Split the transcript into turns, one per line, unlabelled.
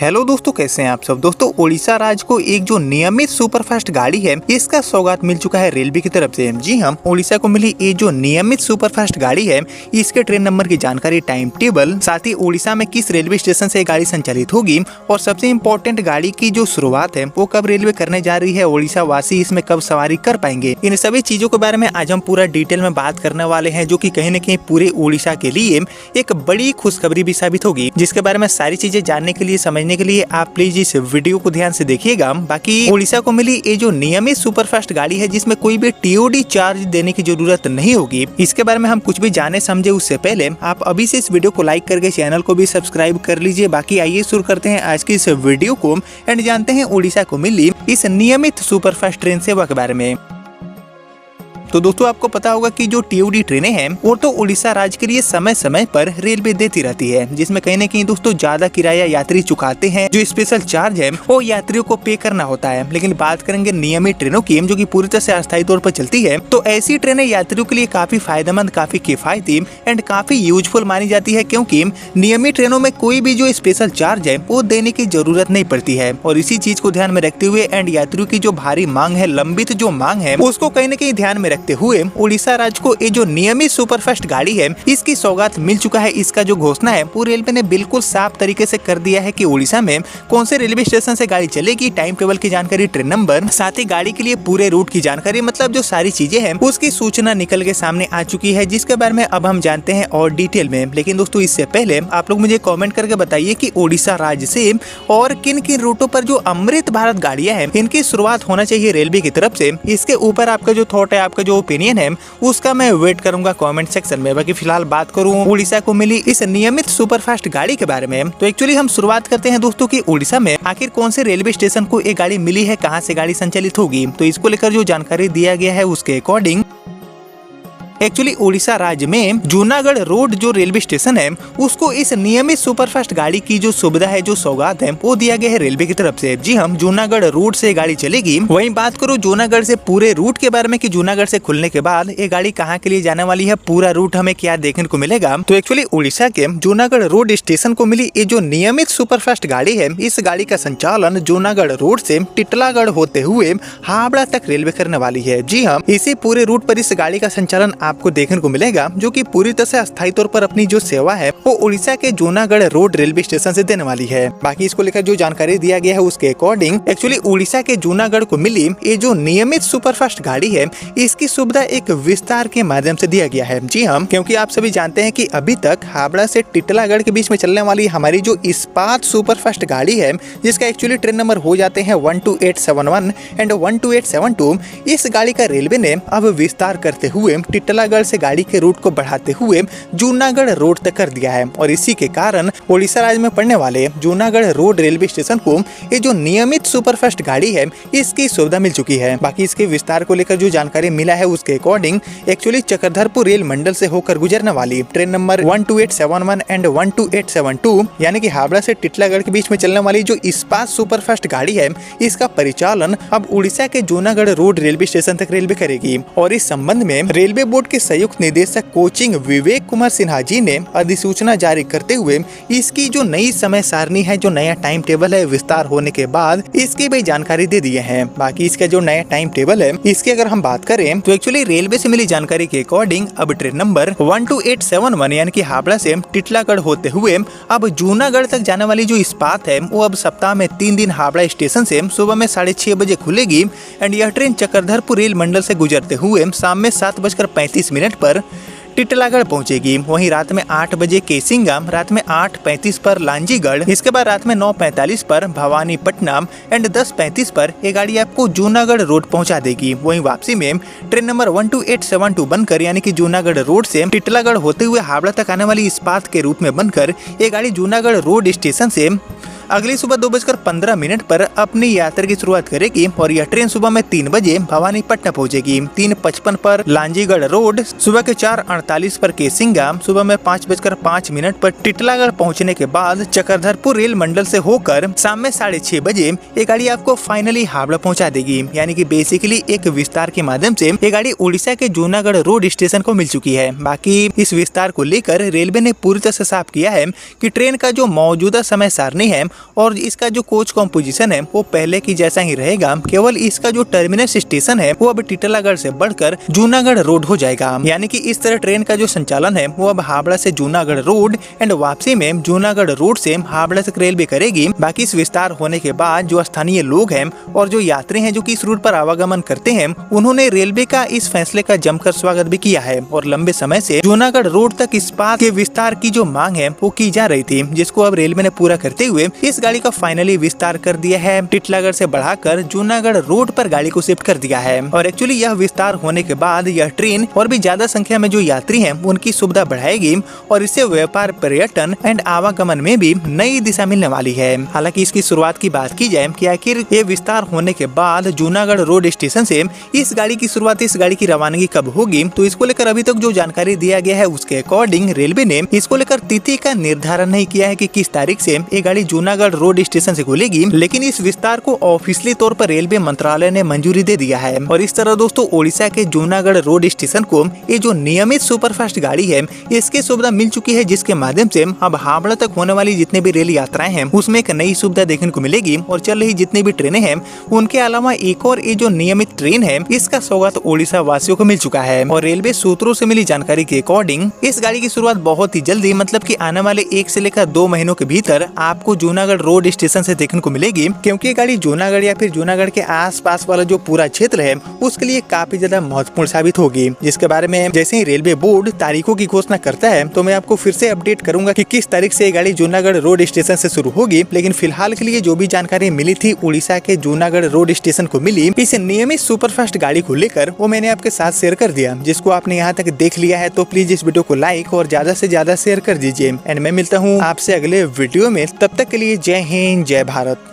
Hello दोस्तों, कैसे हैं आप सब। दोस्तों, उड़ीसा राज्य को एक जो नियमित सुपरफास्ट गाड़ी है इसका सौगात मिल चुका है रेलवे की तरफ से। जी हाँ, उड़ीसा को मिली ये जो नियमित सुपरफास्ट गाड़ी है इसके ट्रेन नंबर की जानकारी, टाइम टेबल, साथ ही उड़ीसा में किस रेलवे स्टेशन से गाड़ी संचालित होगी और सबसे इम्पोर्टेंट गाड़ी की जो शुरुआत है वो कब रेलवे करने जा रही है, उड़ीसा वासी इसमें कब सवारी कर पाएंगे, इन सभी चीजों के बारे में आज हम पूरा डिटेल में बात करने वाले हैं, जो कि कहीं न कहीं पूरे उड़ीसा के लिए एक बड़ी खुशखबरी भी साबित होगी, जिसके बारे में सारी चीजें जानने के लिए, समझने के लिए आप प्लीज इस वीडियो को ध्यान से देखिएगा। बाकी उड़ीसा को मिली ये जो नियमित सुपरफास्ट गाड़ी है जिसमें कोई भी टीओडी चार्ज देने की जरूरत नहीं होगी, इसके बारे में हम कुछ भी जाने समझे उससे पहले आप अभी से इस वीडियो को लाइक करके चैनल को भी सब्सक्राइब कर लीजिए। बाकी आइए शुरू करते हैं आज की इस वीडियो को एंड जानते हैं उड़ीसा को मिली इस नियमित सुपरफास्ट ट्रेन सेवा के बारे में। तो दोस्तों, आपको पता होगा कि जो टीओडी ट्रेनें हैं वो तो उड़ीसा राज्य के लिए समय समय पर रेलवे देती रहती है, जिसमें कहीं न कहीं दोस्तों ज्यादा किराया यात्री चुकाते हैं। जो स्पेशल चार्ज है वो यात्रियों को पे करना होता है। लेकिन बात करेंगे नियमित ट्रेनों की, जो कि पूरी तरह से अस्थायी तौर पर चलती है, तो ऐसी ट्रेनें यात्रियों के लिए काफी फायदेमंद, काफी किफायती एंड काफी यूजफुल मानी जाती है, क्योंकि नियमित ट्रेनों में कोई भी जो स्पेशल चार्ज है वो देने की जरूरत नहीं पड़ती है। और इसी चीज को ध्यान में रखते हुए एंड यात्रियों की जो भारी मांग है, लंबित जो मांग है, उसको कहीं न कहीं ध्यान में रखते हुए उड़ीसा राज्य को ये जो नियमित सुपरफास्ट गाड़ी है इसकी सौगात मिल चुका है। इसका जो घोषणा है वो रेलवे ने बिल्कुल साफ तरीके से कर दिया है कि उड़ीसा में कौन से रेलवे स्टेशन से गाड़ी चलेगी, टाइम टेबल की जानकारी, ट्रेन नंबर, साथ ही गाड़ी के लिए पूरे रूट की जानकारी, मतलब जो सारी चीजें हैं उसकी सूचना निकल के सामने आ चुकी है, जिसके बारे में अब हम जानते हैं और डिटेल में। लेकिन दोस्तों, इससे पहले आप लोग मुझे कमेंट करके बताइए कि उड़ीसा राज्य से और किन किन रूटों पर जो अमृत भारत गाड़ियां हैं इनकी शुरुआत होना चाहिए रेलवे की तरफ से। इसके ऊपर आपका जो थॉट है, आपका जो ओपिनियन है उसका मैं वेट करूंगा कमेंट सेक्शन में। बाकी फिलहाल बात करूं उड़ीसा को मिली इस नियमित सुपरफास्ट गाड़ी के बारे में, तो एक्चुअली हम शुरुआत करते हैं दोस्तों कि उड़ीसा में आखिर कौन से रेलवे स्टेशन को ये गाड़ी मिली है, कहां से गाड़ी संचालित होगी। तो इसको लेकर जो जानकारी दिया गया है उसके अकॉर्डिंग एक्चुअली उड़ीसा राज्य में जूनागढ़ रोड जो रेलवे स्टेशन है उसको इस नियमित सुपरफास्ट गाड़ी की जो सुविधा है, जो सौगात है, वो दिया गया है रेलवे की तरफ से। जी हम जूनागढ़ रोड से गाड़ी चलेगी। वहीं बात करूं जूनागढ़ से पूरे रूट के बारे में कि जूनागढ़ से खुलने के बाद ये गाड़ी कहां के लिए जाने वाली है, पूरा रूट हमें क्या देखने को मिलेगा। तो एक्चुअली उड़ीसा के जूनागढ़ रोड स्टेशन को मिली ये जो नियमित सुपरफास्ट गाड़ी है, इस गाड़ी का संचालन जूनागढ़ रोड से टिटलागढ़ होते हुए हावड़ा तक रेलवे करने वाली है। जी हाँ, इसी पूरे रूट पर इस गाड़ी का संचालन आपको देखने को मिलेगा, जो कि पूरी तरह से अस्थायी तौर पर अपनी जो सेवा है वो उड़ीसा के जूनागढ़ रोड रेलवे स्टेशन से देने वाली है। बाकी इसको लेकर जो जानकारी दिया गया है उसके अकॉर्डिंग एक्चुअली उड़ीसा के जूनागढ़ को मिली ये जो नियमित सुपरफास्ट गाड़ी है इसकी सुविधा एक विस्तार के माध्यम से दिया गया है। जी हाँ, क्योंकि आप सभी जानते हैं कि अभी तक हावड़ा से टिटलागढ़ के बीच में चलने वाली हमारी जो इस्पात सुपरफास्ट गाड़ी है, जिसका एक्चुअली ट्रेन नंबर हो जाते हैं 12871 एंड 12872, इस गाड़ी का रेलवे ने अब विस्तार करते हुए टिटलागढ़ से गाड़ी के रूट को बढ़ाते हुए जूनागढ़ रोड तक कर दिया है। और इसी के कारण उड़ीसा राज्य में पड़ने वाले जूनागढ़ रोड रेलवे स्टेशन को ये जो नियमित सुपरफास्ट गाड़ी है इसकी सुविधा मिल चुकी है। बाकी इसके विस्तार को लेकर जो जानकारी मिला है उसके अकॉर्डिंग एक्चुअली चक्रधरपुर रेल मंडल से होकर गुजरने वाली ट्रेन नंबर 12871 एंड 12872 यानी कि हावड़ा से टिटलागढ़ के बीच में चलने वाली जो इस्पात सुपरफास्ट गाड़ी है इसका परिचालन अब उड़ीसा के जूनागढ़ रोड रेलवे स्टेशन तक रेलवे करेगी। और इस संबंध में रेलवे बोर्ड के संयुक्त निदेशक कोचिंग विवेक कुमार सिन्हा जी ने अधिसूचना जारी करते हुए इसकी जो नई समय सारणी है, जो नया टाइम टेबल है, विस्तार होने के बाद इसकी भी जानकारी दे दिए हैं। बाकी इसका जो नया टाइम टेबल है इसकी अगर हम बात करें तो एक्चुअली रेलवे से मिली जानकारी के अकॉर्डिंग अब ट्रेन नंबर 12871 यानी कि हावड़ा से टिटलागढ़ होते हुए अब जूनागढ़ तक जाने वाली जो इस्पात है वो अब सप्ताह में 3 दिन हावड़ा स्टेशन से सुबह में 6:30 बजे खुलेगी एंड यह ट्रेन चक्रधरपुर रेल मंडल से गुजरते हुए शाम में 7:35 पर टिटलागढ़ पहुंचेगी। वहीं रात में 8 बजे केसिंगम, रात में 8:35 पर लांजीगढ़, इसके बाद रात में 9:45 पर भवानीपट्टनम एंड 10:35 पर ये गाड़ी आपको जूनागढ़ रोड पहुंचा देगी। वहीं वापसी में ट्रेन नंबर 12872 बनकर यानी कि जूनागढ़ रोड से टिटलागढ़ होते हुए हावड़ा तक आने वाली इस्पात के रूप में बनकर ये गाड़ी जूनागढ़ रोड स्टेशन से अगली सुबह 2:15 पर अपनी यात्रा की शुरुआत करेगी। और यह ट्रेन सुबह में 3 बजे भवानीपट्टनम पहुंचेगी, 3:55 पर लांजीगढ़ रोड, सुबह के 4:48 पर केसिंगम, सुबह में 5:05 पर टिटलागढ़ पहुंचने के बाद चक्रधरपुर रेल मंडल से होकर शाम में 6:30 बजे ये गाड़ी आपको फाइनली हावड़ा पहुंचा देगी। यानी कि बेसिकली एक विस्तार के माध्यम से ये गाड़ी उड़ीसा के जूनागढ़ रोड स्टेशन को मिल चुकी है। बाकी इस विस्तार को लेकर रेलवे ने पूरी तरह से साफ किया है कि ट्रेन का जो मौजूदा समय सारणी है और इसका जो कोच कॉम्पोजिशन है वो पहले की जैसा ही रहेगा, केवल इसका जो टर्मिनस स्टेशन है वो अब टीटलागढ़ से बढ़कर जूनागढ़ रोड हो जाएगा। यानी कि इस तरह ट्रेन का जो संचालन है वो अब हावड़ा से जूनागढ़ रोड एंड वापसी में जूनागढ़ रोड से हावड़ा तक रेलवे करेगी। बाकी इस विस्तार होने के बाद जो स्थानीय लोग हैं और जो यात्री हैं जो कि इस रूट पर आवागमन करते हैं, उन्होंने रेलवे का इस फैसले का जमकर स्वागत भी किया है और लंबे समय से जूनागढ़ रोड तक इस्पात के विस्तार की जो मांग है वो की जा रही थी, जिसको अब रेलवे ने पूरा करते हुए इस गाड़ी का फाइनली विस्तार कर दिया है। टीटलागढ़ से बढ़ाकर जूनागढ़ रोड पर गाड़ी को शिफ्ट कर दिया है और एक्चुअली यह विस्तार होने के बाद यह ट्रेन और भी ज्यादा संख्या में जो यात्री हैं उनकी सुविधा बढ़ाएगी और इससे व्यापार, पर्यटन एंड आवागमन में भी नई दिशा मिलने वाली है। हालांकि इसकी शुरुआत की बात की जाए कि आखिर ये विस्तार होने के बाद जूनागढ़ रोड स्टेशन से इस गाड़ी की शुरुआत, इस गाड़ी की रवानगी कब होगी, तो इसको लेकर अभी तक जो जानकारी दिया गया है उसके अकॉर्डिंग रेलवे ने इसको लेकर तिथि का निर्धारण नहीं किया है कि किस तारीख से ये गाड़ी जूनागढ़ रोड स्टेशन से खुलेगी, लेकिन इस विस्तार को ऑफिशियली तौर पर रेलवे मंत्रालय ने मंजूरी दे दिया है। और इस तरह दोस्तों ओडिशा के जूनागढ़ रोड स्टेशन को ये जो नियमित सुपरफास्ट गाड़ी है इसकी सुविधा मिल चुकी है, जिसके माध्यम से अब हावड़ा तक होने वाली जितने भी रेल यात्राएं हैं उसमें एक नई सुविधा देखने को मिलेगी और चल रही जितनी भी ट्रेनें हैं उनके अलावा एक और ये जो नियमित ट्रेन है इसका स्वागत ओडिशा वासियों को मिल चुका है। और रेलवे सूत्रों से मिली जानकारी के अकॉर्डिंग इस गाड़ी की शुरुआत बहुत ही जल्दी, मतलब कि आने वाले 1 से लेकर 2 महीनों के भीतर आपको जूनागढ़ रोड स्टेशन से देखने को मिलेगी, क्योंकि ये गाड़ी जूनागढ़ या फिर जूनागढ़ के आसपास वाला जो पूरा क्षेत्र है उसके लिए काफी ज्यादा महत्वपूर्ण साबित होगी, जिसके बारे में जैसे ही रेलवे बोर्ड तारीखों की घोषणा करता है तो मैं आपको फिर से अपडेट करूंगा कि किस तारीख से ये गाड़ी जूनागढ़ रोड स्टेशन से शुरू होगी। लेकिन फिलहाल के लिए जो भी जानकारी मिली थी उड़ीसा के जूनागढ़ रोड स्टेशन को मिली इस नियमित सुपरफास्ट गाड़ी को लेकर, वो मैंने आपके साथ शेयर कर दिया। जिसको आपने यहाँ तक देख लिया है तो प्लीज इस वीडियो को लाइक और ज्यादा से ज्यादा शेयर कर दीजिए। एंड मैं मिलता हूँ आपसे अगले वीडियो में, तब तक के लिए जय हिंद, जय भारत।